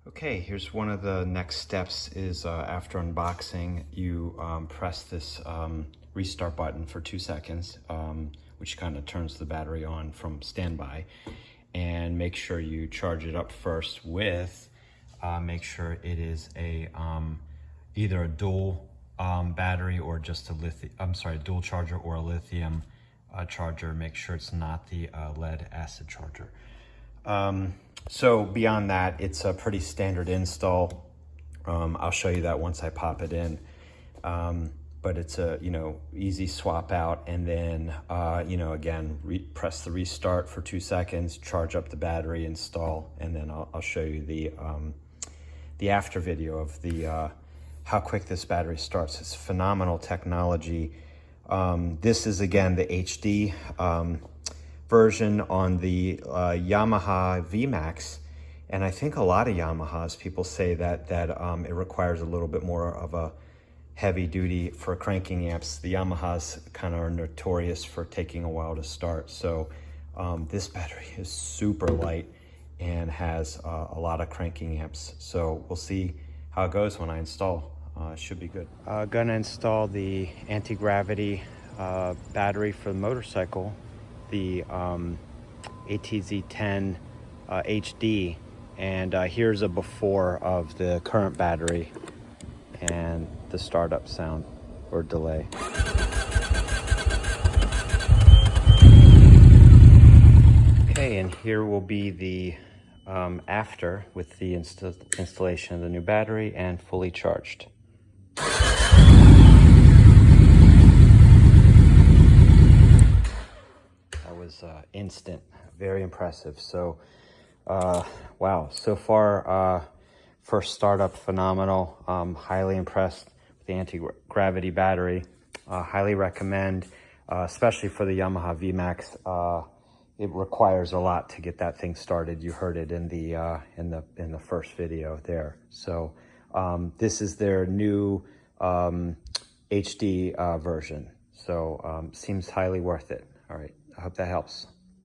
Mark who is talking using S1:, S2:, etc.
S1: Okay, here's one of the next steps is after unboxing, you press this restart button for 2 seconds, which kind of turns the battery on from standby, and make sure you charge it up first with, make sure it is a either a dual battery or just a dual charger or a lithium charger. Make sure it's not the lead acid charger. So beyond that, it's a pretty standard install. I'll show you that once I pop it in. But it's a, easy swap out, and then, again, press the restart for 2 seconds, charge up the battery, install, and then I'll show you the after video of how quick this battery starts. It's phenomenal technology. This is, again, the HD version on the Yamaha VMax, and I think a lot of Yamahas, people say that it requires a little bit more of a heavy duty for cranking amps. The Yamahas kind of are notorious for taking a while to start, so this battery is super light and has a lot of cranking amps. So we'll see how it goes when I install. It should be good. Gonna install the anti-gravity battery for the motorcycle, the ATZ10HD, and here's a before of the current battery and the startup sound or delay. Okay, and here will be the after with the installation of the new battery and fully charged. Instant, very impressive. So wow, so far first startup phenomenal. Highly impressed with the anti-gravity battery. Highly recommend, especially for the Yamaha VMax. It requires a lot to get that thing started. You heard it in the first video there. So this is their new HD version, so seems highly worth it. All right, I hope that helps.